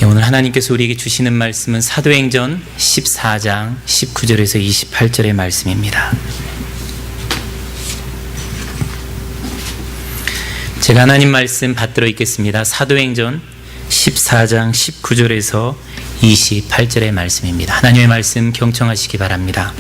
오늘 하나님께서 우리에게 주시는 말씀은 사도행전 14장 19절에서 28절의 말씀입니다. 제가 하나님 말씀 받들어 읽겠습니다. 사도행전 14장 19절에서 28절의 말씀입니다. 하나님의 말씀 경청하시기 바랍니다.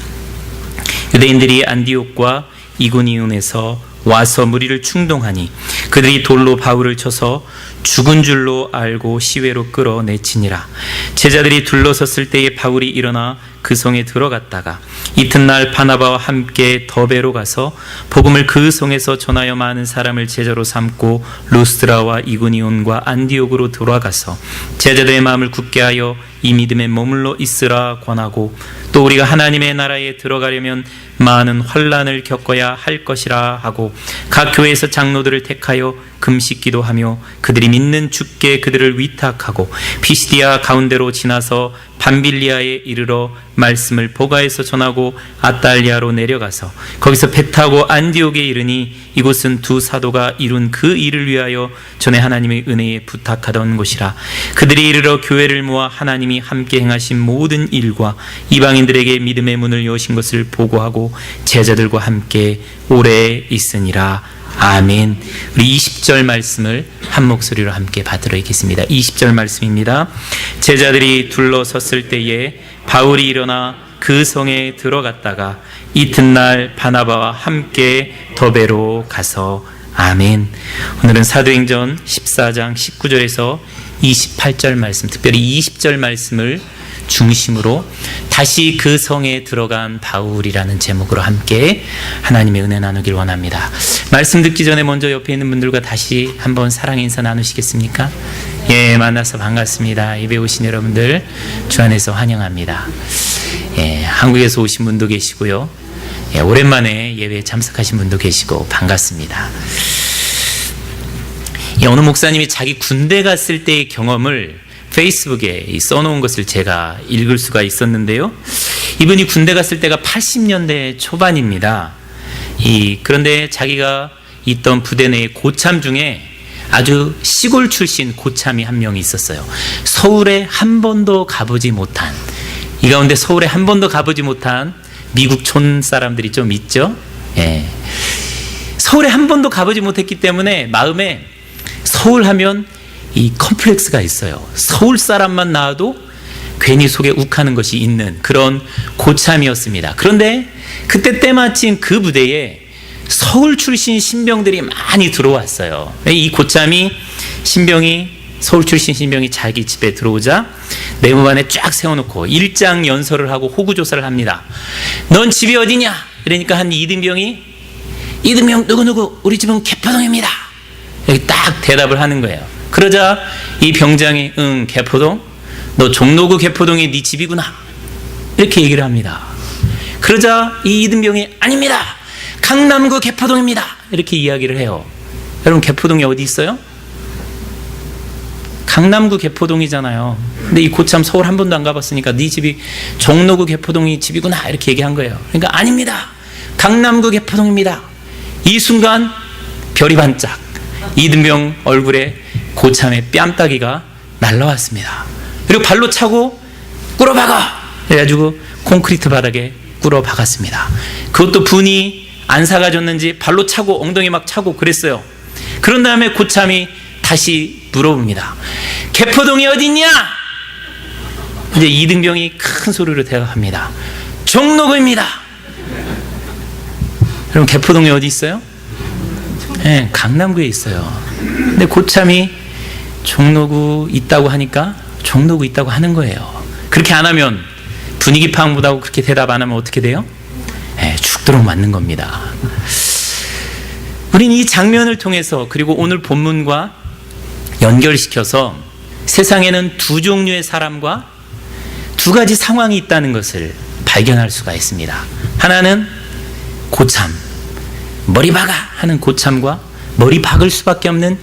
유대인들이 안디옥과 이고니온에서 와서 무리를 충동하니 그들이 돌로 바울을 쳐서 죽은 줄로 알고 시외로 끌어내치니라. 제자들이 둘러섰을 때에 바울이 일어나 그 성에 들어갔다가 이튿날 바나바와 함께 더베로 가서 복음을 그 성에서 전하여 많은 사람을 제자로 삼고 루스드라와 이고니온과 안디옥으로 돌아가서 제자들의 마음을 굳게 하여 이 믿음에 머물러 있으라 권하고, 또 우리가 하나님의 나라에 들어가려면 많은 환난을 겪어야 할 것이라 하고 각 교회에서 장로들을 택하여 금식 기도하며 그들이 믿는 주께 그들을 위탁하고 피시디아 가운데로 지나서 밤빌리아에 이르러 말씀을 보가에서 전하고 아달리아로 내려가서 거기서 배 타고 안디옥에 이르니 이곳은 두 사도가 이룬 그 일을 위하여 전에 하나님의 은혜에 부탁하던 곳이라. 그들이 이르러 교회를 모아 하나님이 함께 행하신 모든 일과 이방인들에게 믿음의 문을 여신 것을 보고하고 제자들과 함께 오래 있으니라. 아멘. 우리 20절 말씀을 한 목소리로 함께 받들어 읽겠습니다. 20절 말씀입니다. 제자들이 둘러섰을 때에 바울이 일어나 그 성에 들어갔다가 이튿날 바나바와 함께 더베로 가서. 아멘. 오늘은 사도행전 14장 19절에서 28절 말씀, 특별히 20절 말씀을 중심으로 다시 그 성에 들어간 바울이라는 제목으로 함께 하나님의 은혜 나누길 원합니다. 말씀 듣기 전에 먼저 옆에 있는 분들과 다시 한번 사랑의 인사 나누시겠습니까? 예, 만나서 반갑습니다. 예배 오신 여러분들 주 안에서 환영합니다. 예, 한국에서 오신 분도 계시고요. 예, 오랜만에 예배에 참석하신 분도 계시고 반갑습니다. 예, 어느 목사님이 자기 군대 갔을 때의 경험을 페이스북에 써놓은 것을 제가 읽을 수가 있었는데요. 이분이 군대 갔을 때가 80년대 초반입니다. 그런데 자기가 있던 부대 내의 고참 중에 아주 시골 출신 고참이 한 명이 있었어요. 서울에 한 번도 가보지 못한, 이 가운데 서울에 한 번도 가보지 못한 미국 촌 사람들이 좀 있죠. 예. 서울에 한 번도 가보지 못했기 때문에 마음에 서울 하면 이 컴플렉스가 있어요. 서울 사람만 나와도 괜히 속에 욱하는 것이 있는 그런 고참이었습니다. 그런데 그때 때마침 그 부대에 서울 출신 신병들이 많이 들어왔어요. 이 고참이 서울 출신 신병이 자기 집에 들어오자 내무반에 쫙 세워놓고 일장 연설을 하고 호구조사를 합니다. 넌 집이 어디냐? 그러니까 한 이등병이 이등병 누구누구 우리 집은 개포동입니다. 여기 딱 대답을 하는 거예요. 그러자 이 병장이 응 개포동? 너 종로구 개포동이 네 집이구나 이렇게 얘기를 합니다. 그러자 이 이등병이 아닙니다 강남구 개포동입니다 이렇게 이야기를 해요. 여러분 개포동이 어디 있어요? 강남구 개포동이잖아요. 근데 이 고참 서울 한 번도 안 가봤으니까 네 집이 종로구 개포동이 집이구나 이렇게 얘기한 거예요. 그러니까 아닙니다 강남구 개포동입니다. 이 순간 별이 반짝, 이등병 얼굴에 고참의 뺨따기가 날라왔습니다. 그리고 발로 차고 꿇어박아 해가지고 콘크리트 바닥에 꿇어박았습니다. 그것도 분이 안 사가졌는지 발로 차고 엉덩이 막 차고 그랬어요. 그런 다음에 고참이 다시 물어봅니다. 개포동이 어딨냐? 이제 이등병이 큰 소리로 대답합니다. 종로구입니다. 여러분 개포동이 어디 있어요? 네, 강남구에 있어요. 근데 고참이 종로구 있다고 하니까 종로구 있다고 하는 거예요. 그렇게 안 하면 분위기 파악 못하고 그렇게 대답 안 하면 어떻게 돼요? 네, 죽도록 맞는 겁니다. 우린 이 장면을 통해서 그리고 오늘 본문과 연결시켜서 세상에는 두 종류의 사람과 두 가지 상황이 있다는 것을 발견할 수가 있습니다. 하나는 고참, 머리 박아 하는 고참과 머리 박을 수밖에 없는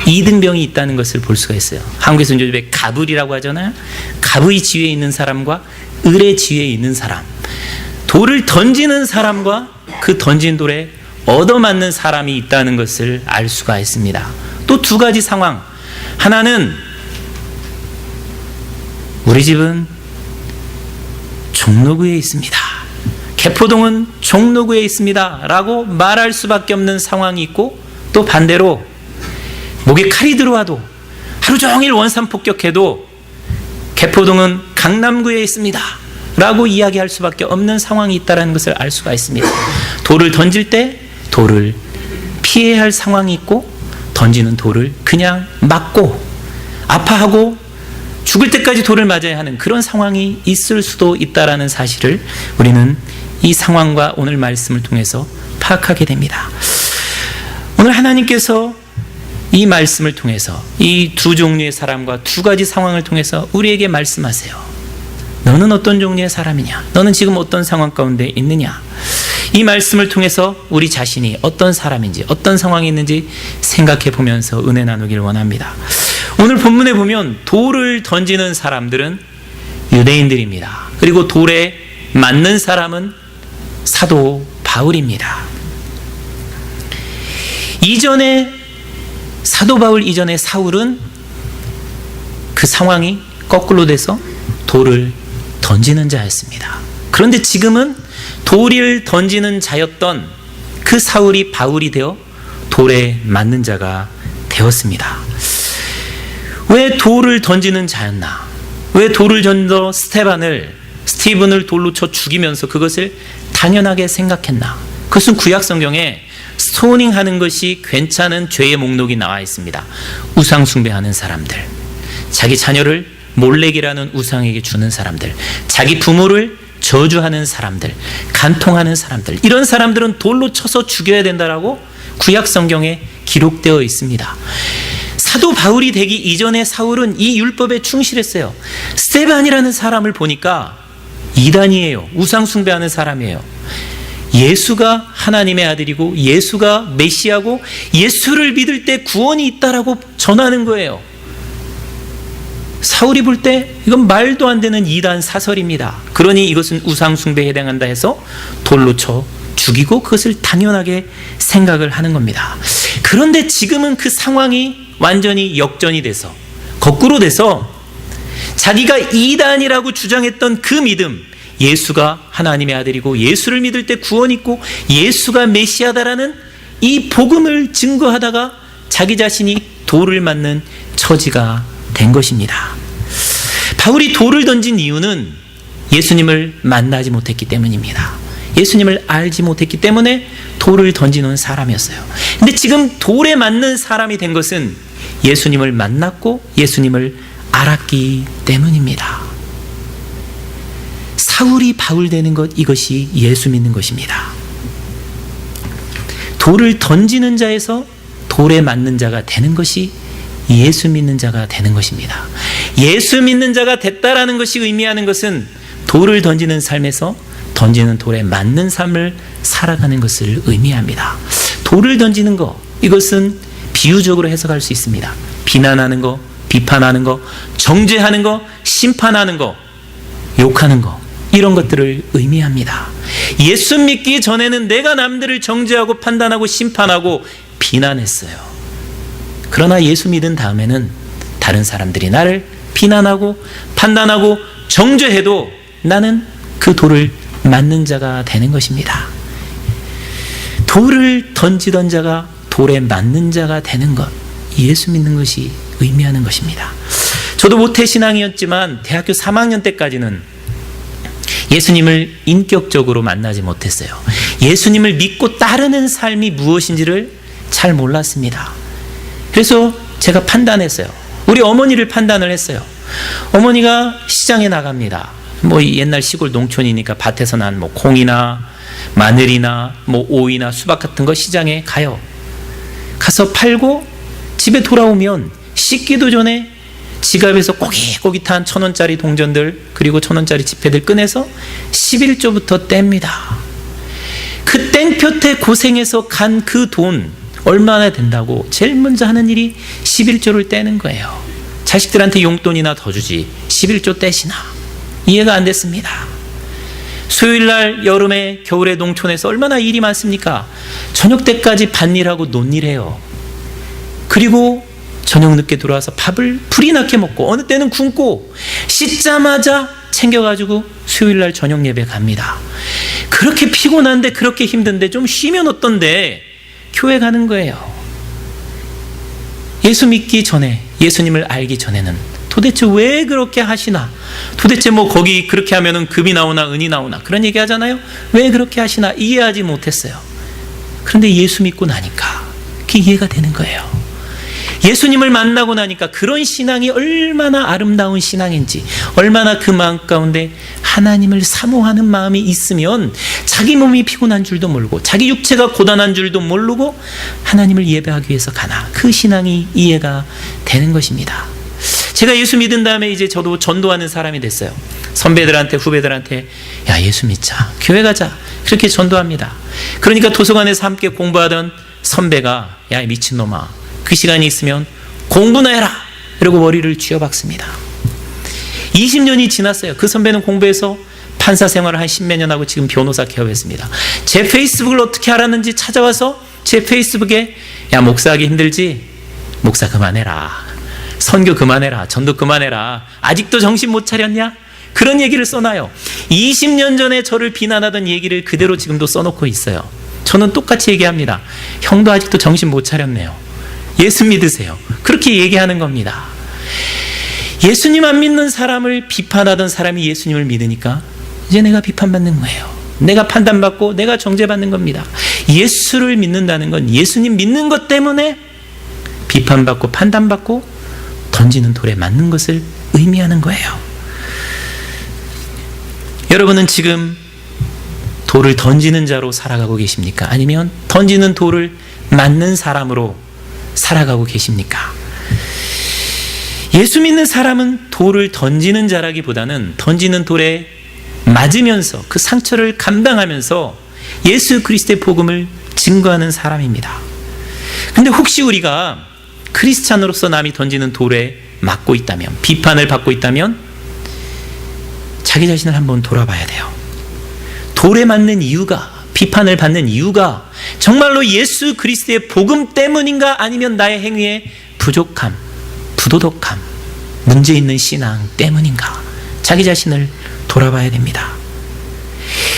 이등병이 있다는 것을 볼 수가 있어요. 한국에서 요즘에 가불이라고 하잖아요. 가부의 지위에 있는 사람과 을의 지위에 있는 사람, 돌을 던지는 사람과 그 던진 돌에 얻어맞는 사람이 있다는 것을 알 수가 있습니다. 또 두 가지 상황, 하나는 우리 집은 종로구에 있습니다. 개포동은 종로구에 있습니다. 라고 말할 수밖에 없는 상황이 있고, 또 반대로 목에 칼이 들어와도 하루 종일 원산폭격해도 개포동은 강남구에 있습니다. 라고 이야기할 수밖에 없는 상황이 있다는 것을 알 수가 있습니다. 돌을 던질 때 돌을 피해야 할 상황이 있고, 던지는 돌을 그냥 맞고 아파하고 죽을 때까지 돌을 맞아야 하는 그런 상황이 있을 수도 있다는 사실을 우리는 이 상황과 오늘 말씀을 통해서 파악하게 됩니다. 오늘 하나님께서 이 말씀을 통해서 이 두 종류의 사람과 두 가지 상황을 통해서 우리에게 말씀하세요. 너는 어떤 종류의 사람이냐? 너는 지금 어떤 상황 가운데 있느냐? 이 말씀을 통해서 우리 자신이 어떤 사람인지, 어떤 상황이 있는지 생각해 보면서 은혜 나누길 원합니다. 오늘 본문에 보면 돌을 던지는 사람들은 유대인들입니다. 그리고 돌에 맞는 사람은 사도 바울입니다. 이전에 사도 바울 이전에 사울은 그 상황이 거꾸로 돼서 돌을 던지는 자였습니다. 그런데 지금은 돌을 던지는 자였던 그 사울이 바울이 되어 돌에 맞는 자가 되었습니다. 왜 돌을 던지는 자였나? 왜 돌을 던져 스티븐을 돌로 쳐 죽이면서 그것을 당연하게 생각했나? 그것은 구약 성경에 스토닝하는 것이 괜찮은 죄의 목록이 나와 있습니다. 우상 숭배하는 사람들, 자기 자녀를 몰렉이라는 우상에게 주는 사람들, 자기 부모를 저주하는 사람들, 간통하는 사람들, 이런 사람들은 돌로 쳐서 죽여야 된다라고 구약 성경에 기록되어 있습니다. 사도 바울이 되기 이전에 사울은 이 율법에 충실했어요. 스데반이라는 사람을 보니까 이단이에요. 우상 숭배하는 사람이에요. 예수가 하나님의 아들이고 예수가 메시아고 예수를 믿을 때 구원이 있다라고 전하는 거예요. 사울이 볼 때 이건 말도 안 되는 이단 사설입니다. 그러니 이것은 우상 숭배에 해당한다 해서 돌로 쳐 죽이고 그것을 당연하게 생각을 하는 겁니다. 그런데 지금은 그 상황이 완전히 역전이 돼서 거꾸로 돼서 자기가 이단이라고 주장했던 그 믿음, 예수가 하나님의 아들이고 예수를 믿을 때 구원이 있고 예수가 메시아다라는 이 복음을 증거하다가 자기 자신이 돌을 맞는 처지가 된 것입니다. 바울이 돌을 던진 이유는 예수님을 만나지 못했기 때문입니다. 예수님을 알지 못했기 때문에 돌을 던지는 사람이었어요. 근데 지금 돌에 맞는 사람이 된 것은 예수님을 만났고 예수님을 알았기 때문입니다. 사울이 바울 되는 것, 이것이 예수 믿는 것입니다. 돌을 던지는 자에서 돌에 맞는 자가 되는 것이 예수 믿는 자가 되는 것입니다. 예수 믿는 자가 됐다라는 것이 의미하는 것은 돌을 던지는 삶에서 던지는 돌에 맞는 삶을 살아가는 것을 의미합니다. 돌을 던지는 것, 이것은 비유적으로 해석할 수 있습니다. 비난하는 거, 비판하는 거, 정죄하는 거, 심판하는 거, 욕하는 거, 이런 것들을 의미합니다. 예수 믿기 전에는 내가 남들을 정죄하고 판단하고 심판하고 비난했어요. 그러나 예수 믿은 다음에는 다른 사람들이 나를 비난하고 판단하고 정죄해도 나는 그 돌을 맞는 자가 되는 것입니다. 돌을 던지던 자가 돌에 맞는 자가 되는 것, 예수 믿는 것이 의미하는 것입니다. 저도 모태신앙이었지만 대학교 3학년 때까지는 예수님을 인격적으로 만나지 못했어요. 예수님을 믿고 따르는 삶이 무엇인지를 잘 몰랐습니다. 그래서 제가 판단했어요. 우리 어머니를 판단을 했어요. 어머니가 시장에 나갑니다. 뭐 옛날 시골 농촌이니까 밭에서 난 뭐 콩이나 마늘이나 뭐 오이나 수박 같은 거 시장에 가요. 가서 팔고 집에 돌아오면 씻기도 전에 지갑에서 꼬깃꼬깃한 1,000원짜리 동전들 그리고 1,000원짜리 지폐들 꺼내서 11조부터 뗍니다. 그 땡볕에 고생해서 간 그 돈 얼마나 된다고 제일 먼저 하는 일이 11조를 떼는 거예요. 자식들한테 용돈이나 더 주지 11조 떼시나? 이해가 안 됐습니다. 수요일날 여름에 겨울에 농촌에서 얼마나 일이 많습니까? 저녁 때까지 밭일하고 논일해요. 그리고 저녁 늦게 들어와서 밥을 불이 나게 먹고 어느 때는 굶고 씻자마자 챙겨가지고 수요일날 저녁 예배 갑니다. 그렇게 피곤한데 그렇게 힘든데 좀 쉬면 어떤데 교회 가는 거예요. 예수 믿기 전에, 예수님을 알기 전에는 도대체 왜 그렇게 하시나? 도대체 뭐 거기 그렇게 하면은 금이 나오나 은이 나오나 그런 얘기 하잖아요. 왜 그렇게 하시나 이해하지 못했어요. 그런데 예수 믿고 나니까 그게 이해가 되는 거예요. 예수님을 만나고 나니까 그런 신앙이 얼마나 아름다운 신앙인지, 얼마나 그 마음 가운데 하나님을 사모하는 마음이 있으면 자기 몸이 피곤한 줄도 모르고 자기 육체가 고단한 줄도 모르고 하나님을 예배하기 위해서 가나, 그 신앙이 이해가 되는 것입니다. 제가 예수 믿은 다음에 이제 저도 전도하는 사람이 됐어요. 선배들한테, 후배들한테 야, 예수 믿자, 교회 가자, 그렇게 전도합니다. 그러니까 도서관에서 함께 공부하던 선배가 야, 미친놈아, 그 시간이 있으면 공부나 해라, 이러고 머리를 쥐어박습니다. 20년이 지났어요. 그 선배는 공부해서 판사 생활을 한 10몇 년 하고 지금 변호사 개업했습니다. 제 페이스북을 어떻게 알았는지 찾아와서 제 페이스북에 야, 목사하기 힘들지? 목사 그만해라, 선교 그만해라, 전도 그만해라, 아직도 정신 못 차렸냐? 그런 얘기를 써놔요. 20년 전에 저를 비난하던 얘기를 그대로 지금도 써놓고 있어요. 저는 똑같이 얘기합니다. 형도 아직도 정신 못 차렸네요. 예수 믿으세요. 그렇게 얘기하는 겁니다. 예수님 안 믿는 사람을 비판하던 사람이 예수님을 믿으니까 이제 내가 비판받는 거예요. 내가 판단받고 내가 정죄받는 겁니다. 예수를 믿는다는 건 예수님 믿는 것 때문에 비판받고 판단받고 던지는 돌에 맞는 것을 의미하는 거예요. 여러분은 지금 돌을 던지는 자로 살아가고 계십니까? 아니면 던지는 돌을 맞는 사람으로 살아가고 계십니까? 예수 믿는 사람은 돌을 던지는 자라기보다는 던지는 돌에 맞으면서 그 상처를 감당하면서 예수 그리스도의 복음을 증거하는 사람입니다. 근데 혹시 우리가 크리스찬으로서 남이 던지는 돌에 맞고 있다면, 비판을 받고 있다면 자기 자신을 한번 돌아봐야 돼요. 돌에 맞는 이유가, 비판을 받는 이유가 정말로 예수 그리스도의 복음 때문인가, 아니면 나의 행위의 부족함, 부도덕함, 문제 있는 신앙 때문인가, 자기 자신을 돌아봐야 됩니다.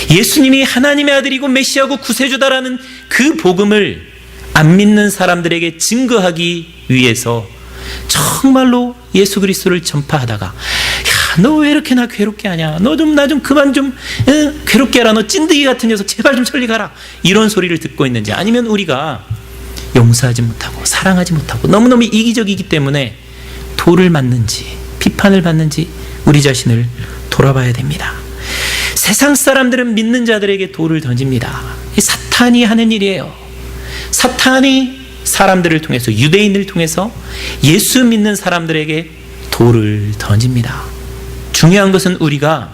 예수님이 하나님의 아들이고 메시아고 구세주다라는 그 복음을 안 믿는 사람들에게 증거하기 위해서 정말로 예수 그리스도를 전파하다가 야, 너 왜 이렇게 나 괴롭게 하냐, 너 좀 나 좀 그만 좀 괴롭게 하라, 너 찐득이 같은 녀석 제발 좀 천리 가라, 이런 소리를 듣고 있는지, 아니면 우리가 용서하지 못하고 사랑하지 못하고 너무너무 이기적이기 때문에 돌을 맞는지 비판을 받는지 우리 자신을 돌아봐야 됩니다. 세상 사람들은 믿는 자들에게 돌을 던집니다. 사탄이 하는 일이에요. 사탄이 사람들을 통해서, 유대인을 통해서 예수 믿는 사람들에게 돌을 던집니다. 중요한 것은 우리가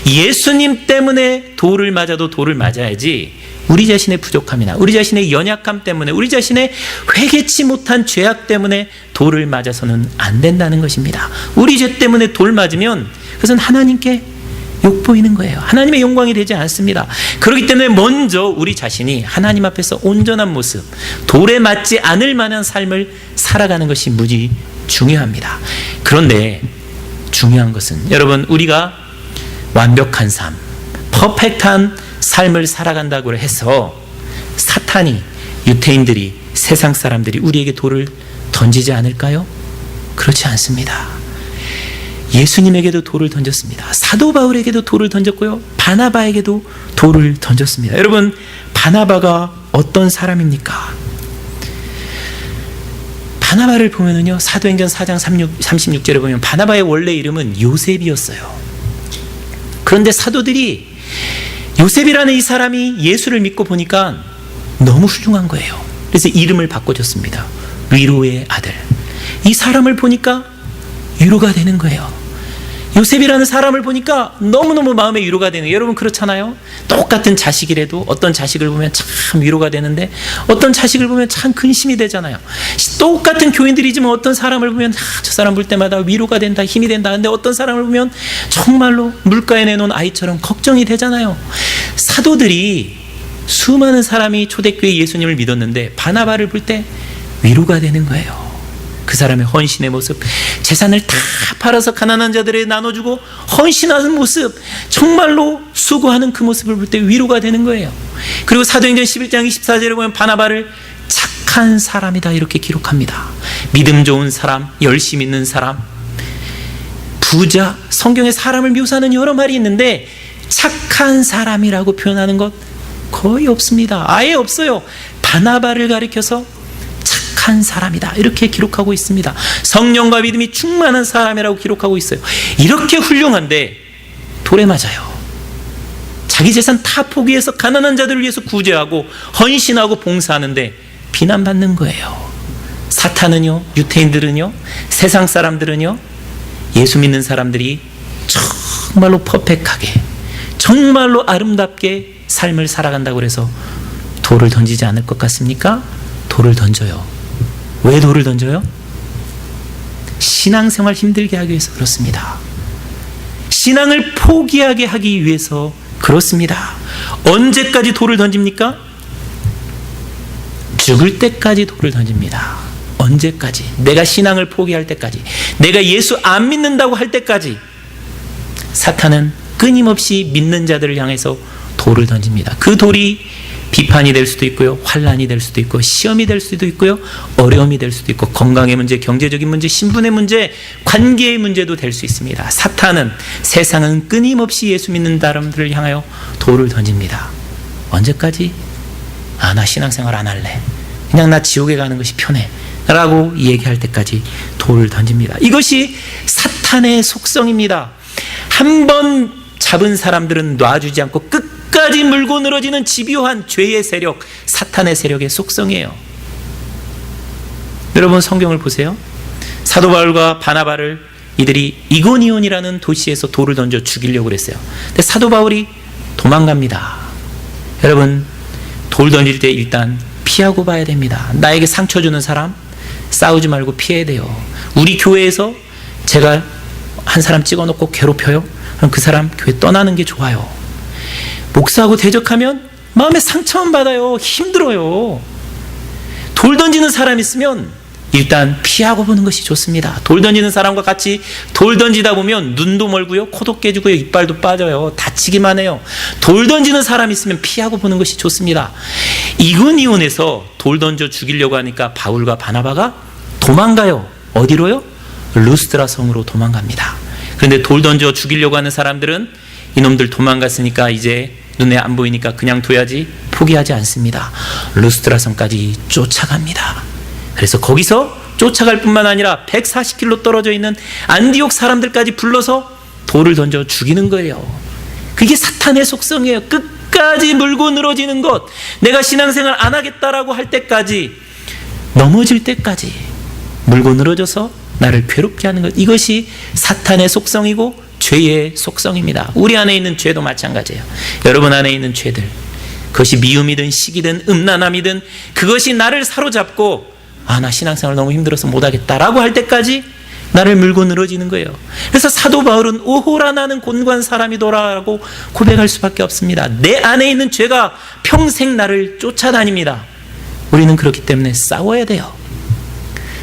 예수님 때문에 돌을 맞아도 돌을 맞아야지, 우리 자신의 부족함이나 우리 자신의 연약함 때문에, 우리 자신의 회개치 못한 죄악 때문에 돌을 맞아서는 안 된다는 것입니다. 우리 죄 때문에 돌 맞으면 그것은 하나님께 욕보이는 거예요. 하나님의 영광이 되지 않습니다. 그렇기 때문에 먼저 우리 자신이 하나님 앞에서 온전한 모습, 돌에 맞지 않을 만한 삶을 살아가는 것이 무지 중요합니다. 그런데 중요한 것은 여러분, 우리가 완벽한 삶, 퍼펙트한 삶을 살아간다고 해서 사탄이, 유태인들이, 세상 사람들이 우리에게 돌을 던지지 않을까요? 그렇지 않습니다. 예수님에게도 돌을 던졌습니다. 사도 바울에게도 돌을 던졌고요, 바나바에게도 돌을 던졌습니다. 여러분, 바나바가 어떤 사람입니까? 바나바를 보면은요, 사도행전 4장 36절에 보면 바나바의 원래 이름은 요셉이었어요. 그런데 사도들이 요셉이라는 이 사람이 예수를 믿고 보니까 너무 훌륭한 거예요. 그래서 이름을 바꿔줬습니다. 위로의 아들. 이 사람을 보니까 위로가 되는 거예요. 요셉이라는 사람을 보니까 너무너무 마음에 위로가 되는 거예요. 여러분 그렇잖아요. 똑같은 자식이라도 어떤 자식을 보면 참 위로가 되는데 어떤 자식을 보면 참 근심이 되잖아요. 똑같은 교인들이지만 어떤 사람을 보면 저 사람 볼 때마다 위로가 된다, 힘이 된다. 근데 어떤 사람을 보면 정말로 물가에 내놓은 아이처럼 걱정이 되잖아요. 사도들이, 수많은 사람이 초대교회 예수님을 믿었는데 바나바를 볼 때 위로가 되는 거예요. 그 사람의 헌신의 모습, 재산을 다 팔아서 가난한 자들에게 나눠주고 헌신하는 모습, 정말로 수고하는 그 모습을 볼 때 위로가 되는 거예요. 그리고 사도행전 11장 24절에 보면 바나바를 착한 사람이다 이렇게 기록합니다. 믿음 좋은 사람, 열심 있는 사람, 부자, 성경에 사람을 묘사하는 여러 말이 있는데 착한 사람이라고 표현하는 것 거의 없습니다. 아예 없어요. 바나바를 가리켜서 착한 사람이다 이렇게 기록하고 있습니다. 성령과 믿음이 충만한 사람이라고 기록하고 있어요. 이렇게 훌륭한데 돌에 맞아요. 자기 재산 다 포기해서 가난한 자들을 위해서 구제하고 헌신하고 봉사하는데 비난받는 거예요. 사탄은요, 유태인들은요, 세상 사람들은요, 예수 믿는 사람들이 정말로 퍼펙트하게, 정말로 아름답게 삶을 살아간다고 해서 돌을 던지지 않을 것 같습니까? 돌을 던져요. 왜 돌을 던져요? 신앙생활 힘들게 하기 위해서 그렇습니다. 신앙을 포기하게 하기 위해서 그렇습니다. 언제까지 돌을 던집니까? 죽을 때까지 돌을 던집니다. 언제까지? 내가 신앙을 포기할 때까지, 내가 예수 안 믿는다고 할 때까지 사탄은 끊임없이 믿는 자들을 향해서 돌을 던집니다. 그 돌이 비판이 될 수도 있고요, 환난이 될 수도 있고, 시험이 될 수도 있고요, 어려움이 될 수도 있고, 건강의 문제, 경제적인 문제, 신분의 문제, 관계의 문제도 될 수 있습니다. 사탄은, 세상은 끊임없이 예수 믿는 사람들을 향하여 돌을 던집니다. 언제까지? 나 신앙생활 안 할래, 그냥 나 지옥에 가는 것이 편해 라고 얘기할 때까지 돌을 던집니다. 이것이 사탄의 속성입니다. 한번 잡은 사람들은 놔주지 않고 끝까지 물고 늘어지는 집요한 죄의 세력, 사탄의 세력의 속성이에요. 여러분 성경을 보세요. 사도 바울과 바나바를 이들이 이고니온이라는 도시에서 돌을 던져 죽이려고 그랬어요. 근데 사도 바울이 도망갑니다. 여러분 돌 던질 때 일단 피하고 봐야 됩니다. 나에게 상처 주는 사람 싸우지 말고 피해야 돼요. 우리 교회에서 제가 한 사람 찍어놓고 괴롭혀요? 그럼 그 사람 교회 떠나는 게 좋아요. 목사하고 대적하면 마음에 상처만 받아요. 힘들어요. 돌 던지는 사람 있으면 일단 피하고 보는 것이 좋습니다. 돌 던지는 사람과 같이 돌 던지다 보면 눈도 멀고요, 코도 깨지고요, 이빨도 빠져요. 다치기만 해요. 돌 던지는 사람 있으면 피하고 보는 것이 좋습니다. 이고니온에서 돌 던져 죽이려고 하니까 바울과 바나바가 도망가요. 어디로요? 루스드라 성으로 도망갑니다. 그런데 돌 던져 죽이려고 하는 사람들은 이놈들 도망갔으니까 이제 눈에 안 보이니까 그냥 둬야지 포기하지 않습니다. 루스드라 성까지 쫓아갑니다. 그래서 거기서 쫓아갈 뿐만 아니라 140km 떨어져 있는 안디옥 사람들까지 불러서 돌을 던져 죽이는 거예요. 그게 사탄의 속성이에요. 끝까지 물고 늘어지는 것, 내가 신앙생활 안 하겠다라고 할 때까지, 넘어질 때까지 물고 늘어져서 나를 괴롭게 하는 것, 이것이 사탄의 속성이고 죄의 속성입니다. 우리 안에 있는 죄도 마찬가지예요. 여러분 안에 있는 죄들, 그것이 미움이든 시기든 음란함이든 그것이 나를 사로잡고 나 신앙생활 너무 힘들어서 못하겠다라고 할 때까지 나를 물고 늘어지는 거예요. 그래서 사도 바울은 오호라 나는 곤고한 사람이더라라고 고백할 수밖에 없습니다. 내 안에 있는 죄가 평생 나를 쫓아다닙니다. 우리는 그렇기 때문에 싸워야 돼요.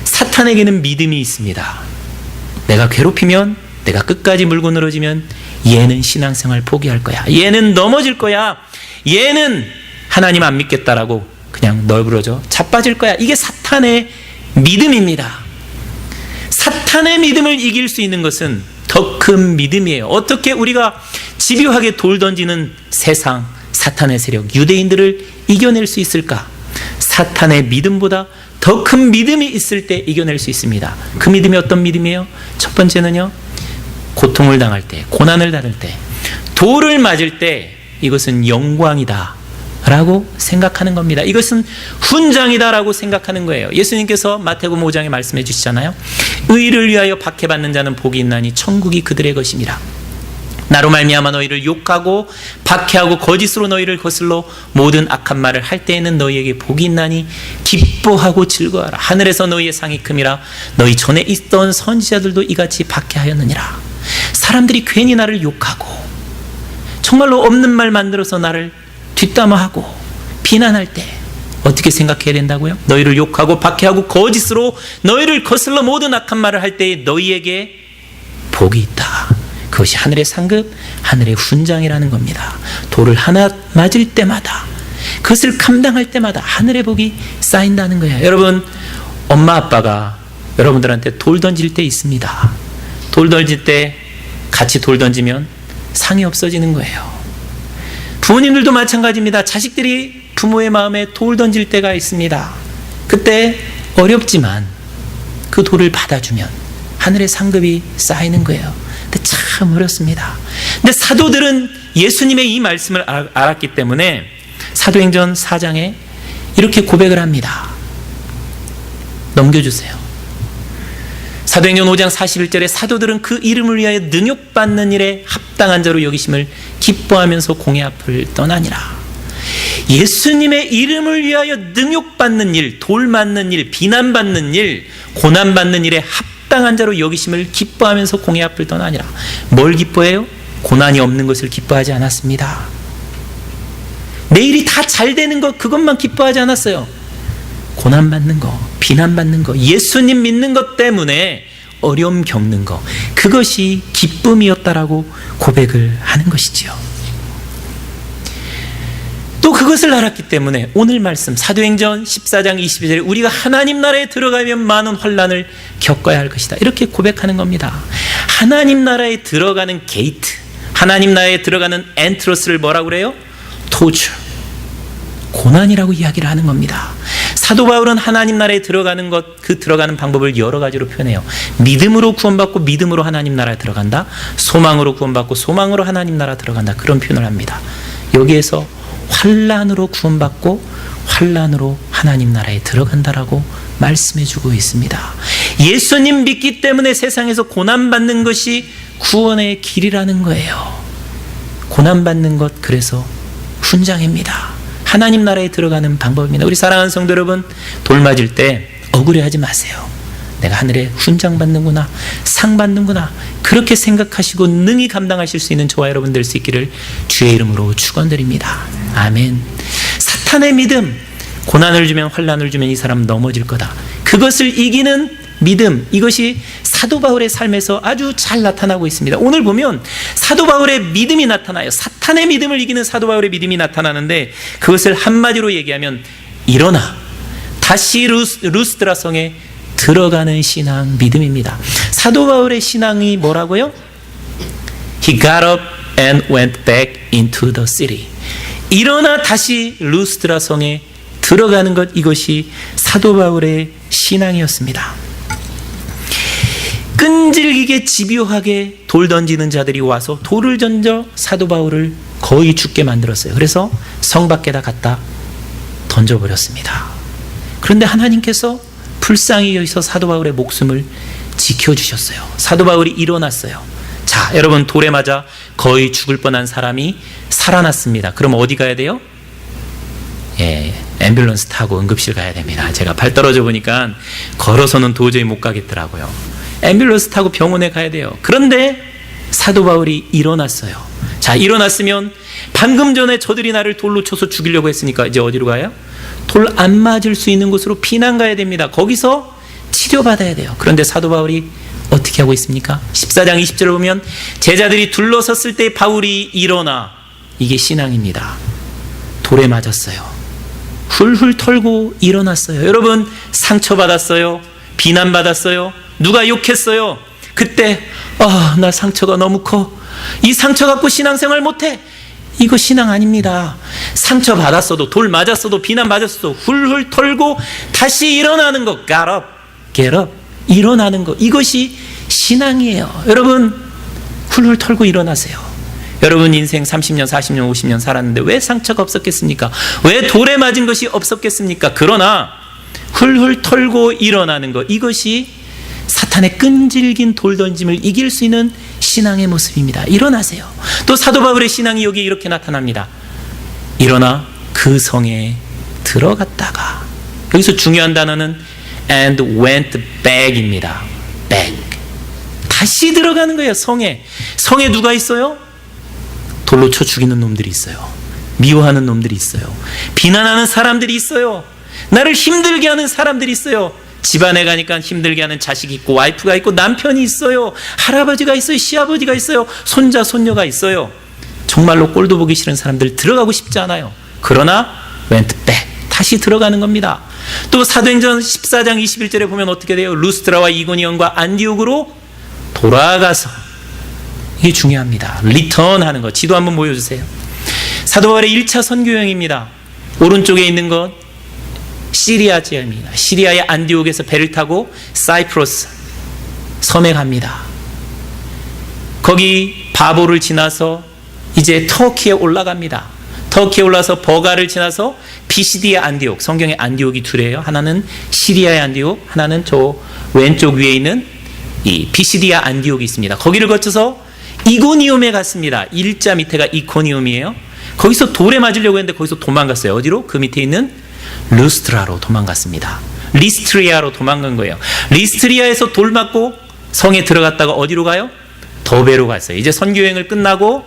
사탄에게는 믿음이 있습니다. 내가 괴롭히면, 내가 끝까지 물고 늘어지면 얘는 신앙생활 포기할 거야, 얘는 넘어질 거야, 얘는 하나님 안 믿겠다라고 그냥 널브러져 자빠질 거야. 이게 사탄의 믿음입니다. 사탄의 믿음을 이길 수 있는 것은 더 큰 믿음이에요. 어떻게 우리가 집요하게 돌 던지는 세상, 사탄의 세력, 유대인들을 이겨낼 수 있을까? 사탄의 믿음보다 더 큰 믿음이 있을 때 이겨낼 수 있습니다. 그 믿음이 어떤 믿음이에요? 첫 번째는요, 고통을 당할 때, 고난을 당할 때, 돌을 맞을 때 이것은 영광이다 라고 생각하는 겁니다. 이것은 훈장이다라고 생각하는 거예요. 예수님께서 마태복음 5장에 말씀해 주시잖아요. 의를 위하여 박해받는 자는 복이 있나니 천국이 그들의 것임이라. 나로 말미암아 너희를 욕하고 박해하고 거짓으로 너희를 거슬러 모든 악한 말을 할 때에는 너희에게 복이 있나니 기뻐하고 즐거워하라. 하늘에서 너희의 상이 큼이라. 너희 전에 있던 선지자들도 이같이 박해하였느니라. 사람들이 괜히 나를 욕하고 정말로 없는 말 만들어서 나를 뒷담화하고 비난할 때 어떻게 생각해야 된다고요? 너희를 욕하고 박해하고 거짓으로 너희를 거슬러 모든 악한 말을 할 때에 너희에게 복이 있다. 그것이 하늘의 상급, 하늘의 훈장이라는 겁니다. 돌을 하나 맞을 때마다, 그것을 감당할 때마다 하늘의 복이 쌓인다는 거예요. 여러분, 엄마 아빠가 여러분들한테 돌 던질 때 있습니다. 돌 던질 때 같이 돌 던지면 상이 없어지는 거예요. 부모님들도 마찬가지입니다. 자식들이 부모의 마음에 돌 던질 때가 있습니다. 그때 어렵지만 그 돌을 받아주면 하늘의 상급이 쌓이는 거예요. 근데 참 어렵습니다. 근데 사도들은 예수님의 이 말씀을 알았기 때문에 사도행전 4장에 이렇게 고백을 합니다. 넘겨주세요. 사도행전 5장 41절에 사도들은 그 이름을 위하여 능욕받는 일에 합당한 자로 여기심을 기뻐하면서 공회 앞을 떠나니라. 예수님의 이름을 위하여 능욕받는 일, 돌 맞는 일, 비난받는 일, 고난받는 일에 합당한 자로 여기심을 기뻐하면서 공회 앞을 떠나니라. 뭘 기뻐해요? 고난이 없는 것을 기뻐하지 않았습니다. 내일이 다 잘 되는 것, 그것만 기뻐하지 않았어요. 고난받는 거, 비난받는 거, 예수님 믿는 것 때문에 어려움 겪는 거, 그것이 기쁨이었다라고 고백을 하는 것이지요. 또 그것을 알았기 때문에 오늘 말씀 사도행전 14장 22절에 우리가 하나님 나라에 들어가면 많은 환난을 겪어야 할 것이다, 이렇게 고백하는 겁니다. 하나님 나라에 들어가는 게이트, 하나님 나라에 들어가는 엔트러스를 뭐라고 그래요? torture, 고난이라고 이야기를 하는 겁니다. 사도 바울은 하나님 나라에 들어가는 것, 그 들어가는 방법을 여러 가지로 표현해요. 믿음으로 구원받고 믿음으로 하나님 나라에 들어간다, 소망으로 구원받고 소망으로 하나님 나라 들어간다, 그런 표현을 합니다. 여기에서 환난으로 구원받고 환난으로 하나님 나라에 들어간다라고 말씀해주고 있습니다. 예수님 믿기 때문에 세상에서 고난받는 것이 구원의 길이라는 거예요. 고난받는 것, 그래서 훈장입니다. 하나님 나라에 들어가는 방법입니다. 우리 사랑하는 성도 여러분, 돌 맞을 때 억울해하지 마세요. 내가 하늘에 훈장 받는구나, 상 받는구나, 그렇게 생각하시고 능히 감당하실 수 있는 저와 여러분 될 수 있기를 주의 이름으로 축원드립니다. 아멘. 사탄의 믿음, 고난을 주면 환난을 주면 이 사람 넘어질 거다, 그것을 이기는 믿음, 이것이 사도 바울의 삶에서 아주 잘 나타나고 있습니다. 오늘 보면 사도 바울의 믿음이 나타나요. 사탄의 믿음을 이기는 사도 바울의 믿음이 나타나는데, 그것을 한마디로 얘기하면 일어나 다시 루스드라 성에 들어가는 신앙, 믿음입니다. 사도 바울의 신앙이 뭐라고요? He got up and went back into the city. 일어나 다시 루스드라 성에 들어가는 것, 이것이 사도 바울의 신앙이었습니다. 끈질기게 집요하게 돌 던지는 자들이 와서 돌을 던져 사도 바울을 거의 죽게 만들었어요. 그래서 성 밖에다 갖다 던져버렸습니다. 그런데 하나님께서 불쌍히 여기서 사도 바울의 목숨을 지켜주셨어요. 사도 바울이 일어났어요. 자, 여러분, 돌에 맞아 거의 죽을 뻔한 사람이 살아났습니다. 그럼 어디 가야 돼요? 앰뷸런스 타고 응급실 가야 됩니다. 제가 발 떨어져 보니까 걸어서는 도저히 못 가겠더라고요. 앰뷸런스 타고 병원에 가야 돼요. 그런데 사도 바울이 일어났어요. 자, 일어났으면 방금 전에 저들이 나를 돌로 쳐서 죽이려고 했으니까 이제 어디로 가요? 돌 안 맞을 수 있는 곳으로 피난 가야 됩니다. 거기서 치료받아야 돼요. 그런데 사도 바울이 어떻게 하고 있습니까? 14장 20절을 보면 제자들이 둘러섰을 때 바울이 일어나, 이게 신앙입니다. 돌에 맞았어요. 훌훌 털고 일어났어요. 여러분, 상처받았어요. 비난받았어요. 누가 욕했어요. 그때 나 상처가 너무 커, 이 상처 갖고 신앙생활 못해, 이거 신앙 아닙니다. 상처 받았어도, 돌 맞았어도, 비난 맞았어도 훌훌 털고 다시 일어나는 것, got up, get up, 일어나는 것, 이것이 신앙이에요. 여러분, 훌훌 털고 일어나세요. 여러분 인생 30년, 40년, 50년 살았는데 왜 상처가 없었겠습니까? 왜 돌에 맞은 것이 없었겠습니까? 그러나 훌훌 털고 일어나는 것, 이것이 사탄의 끈질긴 돌 던짐을 이길 수 있는 신앙의 모습입니다. 일어나세요. 또 사도 바울의 신앙이 여기 이렇게 나타납니다. 일어나 그 성에 들어갔다가, 여기서 중요한 단어는 and went back입니다. back. 다시 들어가는 거예요. 성에 누가 있어요? 돌로 쳐 죽이는 놈들이 있어요. 미워하는 놈들이 있어요. 비난하는 사람들이 있어요. 나를 힘들게 하는 사람들이 있어요. 집안에 가니까 힘들게 하는 자식이 있고 와이프가 있고 남편이 있어요. 할아버지가 있어요. 시아버지가 있어요. 손자 손녀가 있어요. 정말로 꼴도 보기 싫은 사람들 들어가고 싶지 않아요. 그러나 went back, 다시 들어가는 겁니다. 또 사도행전 14장 21절에 보면 어떻게 돼요? 루스드라와 이고니온과 안디옥으로 돌아가서, 이게 중요합니다. 리턴하는 것. 지도 한번 보여주세요. 사도 바울의 1차 선교 여행입니다. 오른쪽에 있는 것 시리아 지역입니다. 시리아의 안디옥에서 배를 타고 사이프러스 섬에 갑니다. 거기 바보를 지나서 이제 터키에 올라갑니다. 터키에 올라서 버가를 지나서 피시디의 안디옥, 성경의 안디옥이 둘이에요. 하나는 시리아의 안디옥, 하나는 저 왼쪽 위에 있는 이 피시디아 안디옥이 있습니다. 거기를 거쳐서 이고니움에 갔습니다. 일자 밑에가 이코니움이에요. 거기서 돌에 맞으려고 했는데 거기서 도망갔어요. 어디로? 그 밑에 있는 루스트라로 도망갔습니다. 리스트리아로 도망간 거예요. 리스트리아에서 돌 맞고 성에 들어갔다가 어디로 가요? 더베로 갔어요. 이제 선교여행을 끝나고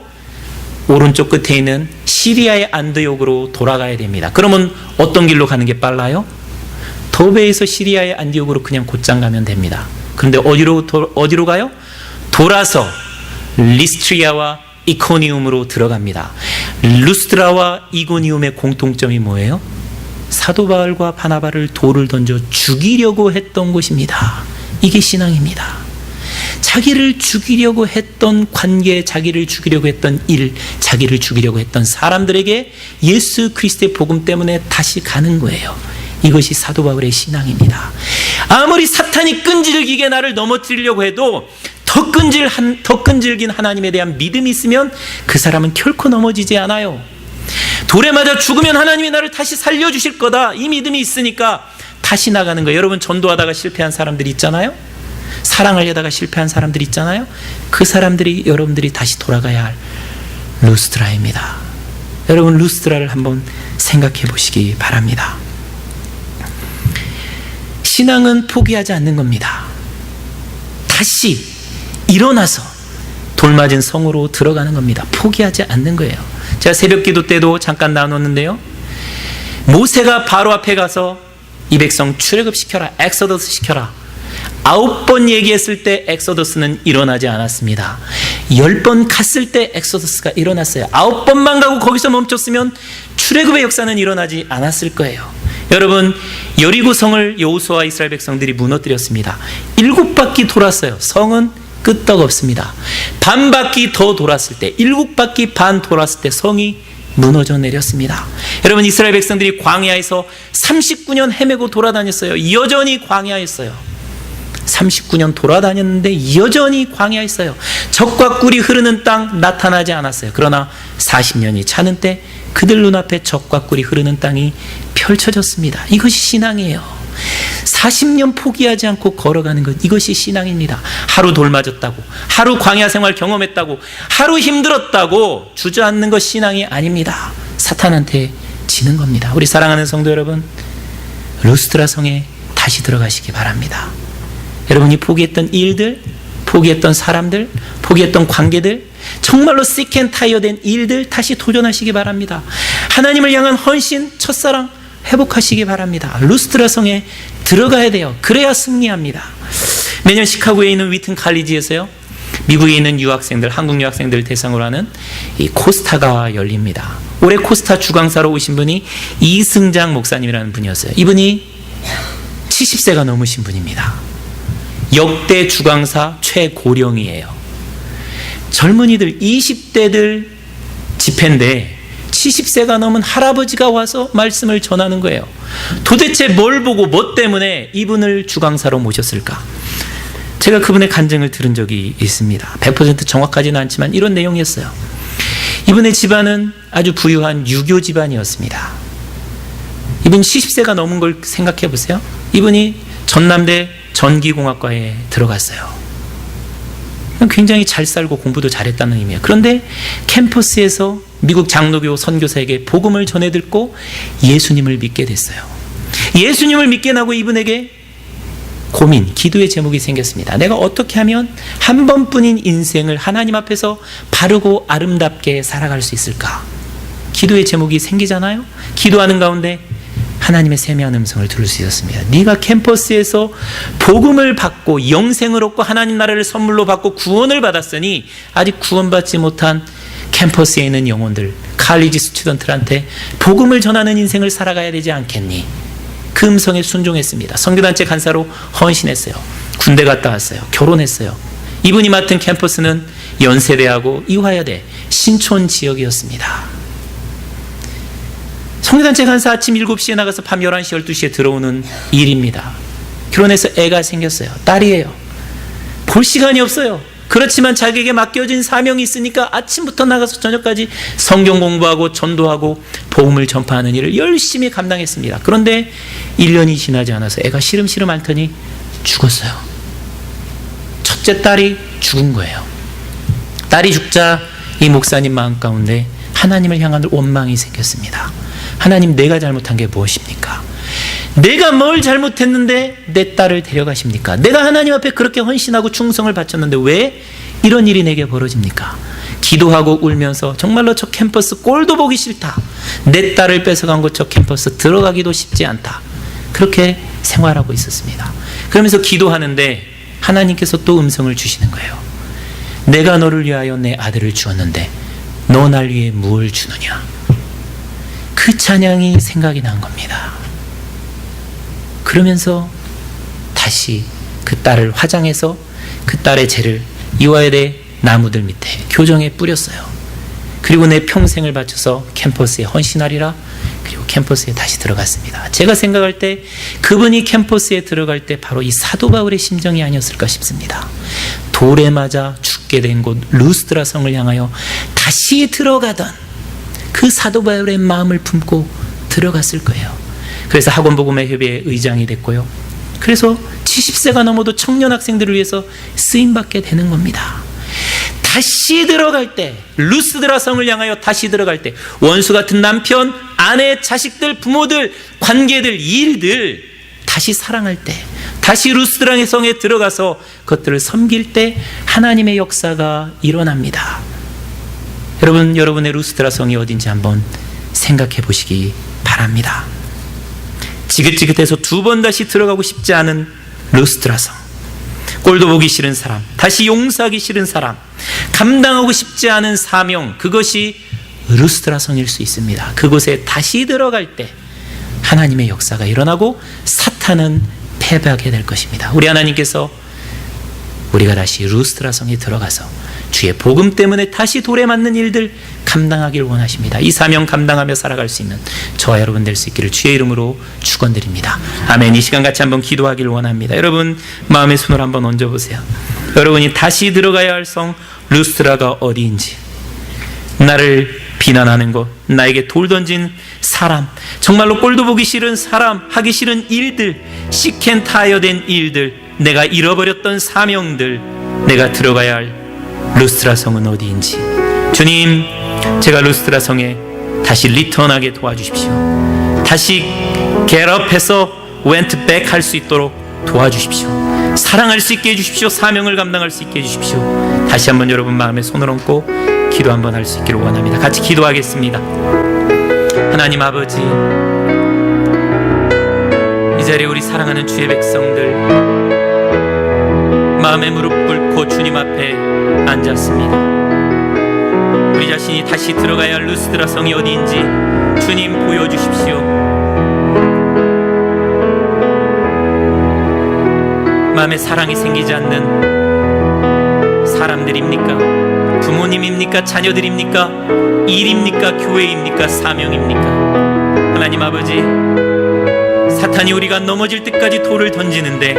오른쪽 끝에 있는 시리아의 안디옥으로 돌아가야 됩니다. 그러면 어떤 길로 가는 게 빨라요? 더베에서 시리아의 안디옥으로 그냥 곧장 가면 됩니다. 그런데 어디로 가요? 돌아서 리스트리아와 이코니움으로 들어갑니다. 루스드라와 이고니움의 공통점이 뭐예요? 사도 바울과 바나바를 돌을 던져 죽이려고 했던 곳입니다. 이게 신앙입니다. 자기를 죽이려고 했던 관계, 자기를 죽이려고 했던 일, 자기를 죽이려고 했던 사람들에게 예수 그리스도의 복음 때문에 다시 가는 거예요. 이것이 사도 바울의 신앙입니다. 아무리 사탄이 끈질기게 나를 넘어뜨리려고 해도 더 끈질긴 하나님에 대한 믿음이 있으면 그 사람은 결코 넘어지지 않아요. 돌에 맞아 죽으면 하나님이 나를 다시 살려주실 거다, 이 믿음이 있으니까 다시 나가는 거예요. 여러분, 전도하다가 실패한 사람들이 있잖아요. 사랑하려다가 실패한 사람들이 있잖아요. 그 사람들이 여러분들이 다시 돌아가야 할 루스드라입니다. 여러분, 루스드라를 한번 생각해 보시기 바랍니다. 신앙은 포기하지 않는 겁니다. 다시 일어나서 돌맞은 성으로 들어가는 겁니다. 포기하지 않는 거예요. 제가 새벽 기도 때도 잠깐 나눴는데요. 모세가 바로 앞에 가서 이 백성 출애굽시켜라, 엑소더스 시켜라, 9번 얘기했을 때 엑소더스는 일어나지 않았습니다. 10번 갔을 때 엑소더스가 일어났어요. 9번만 가고 거기서 멈췄으면 출애굽의 역사는 일어나지 않았을 거예요. 여러분, 여리고성을 여호수아와 이스라엘 백성들이 무너뜨렸습니다. 7바퀴 돌았어요. 성은 끄떡없습니다. 반 바퀴 더 돌았을 때, 7바퀴 반 돌았을 때 성이 무너져 내렸습니다. 여러분, 이스라엘 백성들이 광야에서 39년 헤매고 돌아다녔어요. 여전히 광야였어요. 39년 돌아다녔는데 여전히 광야였어요. 적과 꿀이 흐르는 땅 나타나지 않았어요. 그러나 40년이 차는 때 그들 눈앞에 적과 꿀이 흐르는 땅이 펼쳐졌습니다. 이것이 신앙이에요. 40년 포기하지 않고 걸어가는 것, 이것이 신앙입니다. 하루 돌 맞았다고, 하루 광야 생활 경험했다고, 하루 힘들었다고 주저앉는 것 신앙이 아닙니다. 사탄한테 지는 겁니다. 우리 사랑하는 성도 여러분, 루스드라 성에 다시 들어가시기 바랍니다. 여러분이 포기했던 일들, 포기했던 사람들, 포기했던 관계들, 정말로 sick and tired 된 일들 다시 도전하시기 바랍니다. 하나님을 향한 헌신, 첫사랑 회복하시기 바랍니다. 루스드라 성에 들어가야 돼요. 그래야 승리합니다. 매년 시카고에 있는 위튼 칼리지에서요, 미국에 있는 유학생들, 한국 유학생들 대상으로 하는 이 코스타가 열립니다. 올해 코스타 주강사로 오신 분이 이승장 목사님이라는 분이었어요. 이분이 70세가 넘으신 분입니다. 역대 주강사 최고령이에요. 젊은이들, 20대들 집회인데 70세가 넘은 할아버지가 와서 말씀을 전하는 거예요. 도대체 뭘 보고 뭐 때문에 이분을 주강사로 모셨을까? 제가 그분의 간증을 들은 적이 있습니다. 100% 정확하지는 않지만 이런 내용이었어요. 이분의 집안은 아주 부유한 유교 집안이었습니다. 이분 70세가 넘은 걸 생각해 보세요. 이분이 전남대 전기공학과에 들어갔어요. 굉장히 잘 살고 공부도 잘했다는 의미예요. 그런데 캠퍼스에서 미국 장로교 선교사에게 복음을 전해 듣고 예수님을 믿게 됐어요. 예수님을 믿게 나고 이분에게 고민, 기도의 제목이 생겼습니다. 내가 어떻게 하면 한 번뿐인 인생을 하나님 앞에서 바르고 아름답게 살아갈 수 있을까? 기도의 제목이 생기잖아요. 기도하는 가운데 하나님의 세미한 음성을 들을 수 있었습니다. 네가 캠퍼스에서 복음을 받고 영생을 얻고 하나님 나라를 선물로 받고 구원을 받았으니 아직 구원받지 못한 캠퍼스에 있는 영혼들, 칼리지 스튜던트한테 복음을 전하는 인생을 살아가야 되지 않겠니? 그 음성에 순종했습니다. 선교단체 간사로 헌신했어요. 군대 갔다 왔어요. 결혼했어요. 이분이 맡은 캠퍼스는 연세대하고 이화여대 신촌 지역이었습니다. 선교단체 간사 아침 7시에 나가서 밤 11시, 12시에 들어오는 일입니다. 결혼해서 애가 생겼어요. 딸이에요. 볼 시간이 없어요. 그렇지만 자기에게 맡겨진 사명이 있으니까 아침부터 나가서 저녁까지 성경 공부하고 전도하고 복음을 전파하는 일을 열심히 감당했습니다. 그런데 1년이 지나지 않아서 애가 시름시름 앓더니 죽었어요. 첫째 딸이 죽은 거예요. 딸이 죽자 이 목사님 마음 가운데 하나님을 향한 원망이 생겼습니다. 하나님, 내가 잘못한 게 무엇입니까? 내가 뭘 잘못했는데 내 딸을 데려가십니까? 내가 하나님 앞에 그렇게 헌신하고 충성을 바쳤는데 왜 이런 일이 내게 벌어집니까? 기도하고 울면서 정말로 저 캠퍼스 꼴도 보기 싫다. 내 딸을 뺏어간 곳 저 캠퍼스 들어가기도 쉽지 않다. 그렇게 생활하고 있었습니다. 그러면서 기도하는데 하나님께서 또 음성을 주시는 거예요. 내가 너를 위하여 내 아들을 주었는데 너 날 위해 무엇을 주느냐? 그 찬양이 생각이 난 겁니다. 그러면서 다시 그 딸을 화장해서 그 딸의 죄를 이화여대 나무들 밑에 교정에 뿌렸어요. 그리고 내 평생을 바쳐서 캠퍼스에 헌신하리라. 그리고 캠퍼스에 다시 들어갔습니다. 제가 생각할 때 그분이 캠퍼스에 들어갈 때 바로 이 사도 바울의 심정이 아니었을까 싶습니다. 돌에 맞아 죽게 된 곳 루스드라 성을 향하여 다시 들어가던 그 사도 바울의 마음을 품고 들어갔을 거예요. 그래서 학원복음의 협의회 의장이 됐고요. 그래서 70세가 넘어도 청년 학생들을 위해서 쓰임받게 되는 겁니다. 다시 들어갈 때, 루스드라 성을 향하여 다시 들어갈 때 원수 같은 남편, 아내, 자식들, 부모들, 관계들, 일들 다시 사랑할 때, 다시 루스드라 성에 들어가서 그것들을 섬길 때 하나님의 역사가 일어납니다. 여러분, 여러분의 루스드라 성이 어딘지 한번 생각해 보시기 바랍니다. 지긋지긋해서 두 번 다시 들어가고 싶지 않은 루스드라 성, 꼴도 보기 싫은 사람, 다시 용서하기 싫은 사람, 감당하고 싶지 않은 사명, 그것이 루스드라 성일 수 있습니다. 그곳에 다시 들어갈 때 하나님의 역사가 일어나고 사탄은 패배하게 될 것입니다. 우리 하나님께서 우리가 다시 루스드라 성에 들어가서 주의 복음 때문에 다시 돌에 맞는 일들 감당하길 원하십니다. 이 사명 감당하며 살아갈 수 있는 저와 여러분 될 수 있기를 주의 이름으로 축원드립니다. 아멘. 이 시간 같이 한번 기도하길 원합니다. 여러분 마음의 손을 한번 얹어보세요. 여러분이 다시 들어가야 할 성 루스드라가 어디인지, 나를 비난하는 것, 나에게 돌 던진 사람, 정말로 꼴도 보기 싫은 사람, 하기 싫은 일들, 시켄타이어된 일들, 내가 잃어버렸던 사명들, 내가 들어가야 할 루스드라 성은 어디인지, 주님, 제가 루스드라 성에 다시 리턴하게 도와주십시오. 다시 겟업해서 went back 할 수 있도록 도와주십시오. 사랑할 수 있게 해주십시오. 사명을 감당할 수 있게 해주십시오. 다시 한번 여러분 마음에 손을 얹고 기도 한번 할 수 있기를 원합니다. 같이 기도하겠습니다. 하나님 아버지, 이 자리에 우리 사랑하는 주의 백성들 마음에 무릎 꿇고 주님 앞에 앉았습니다. 우리 자신이 다시 들어가야 할 루스드라 성이 어디인지 주님 보여주십시오. 마음에 사랑이 생기지 않는 사람들입니까? 부모님입니까? 자녀들입니까? 일입니까? 교회입니까? 사명입니까? 하나님 아버지, 사탄이 우리가 넘어질 때까지 돌을 던지는데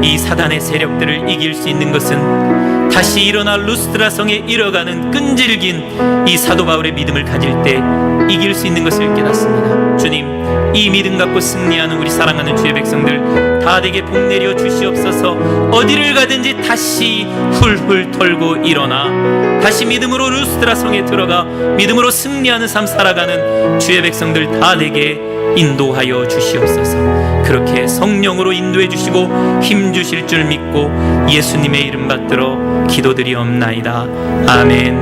이 사단의 세력들을 이길 수 있는 것은 다시 일어나 루스드라 성에 이뤄가는 끈질긴 이 사도 바울의 믿음을 가질 때 이길 수 있는 것을 깨닫습니다. 주님, 이 믿음 갖고 승리하는 우리 사랑하는 주의 백성들 다 되게 복 내려 주시옵소서. 어디를 가든지 다시 훌훌 털고 일어나 다시 믿음으로 루스드라 성에 들어가 믿음으로 승리하는 삶 살아가는 주의 백성들 다 되게 인도하여 주시옵소서. 그렇게 성령으로 인도해 주시고 힘 주실 줄 믿고 예수님의 이름 받들어 기도드리옵나이다. 아멘.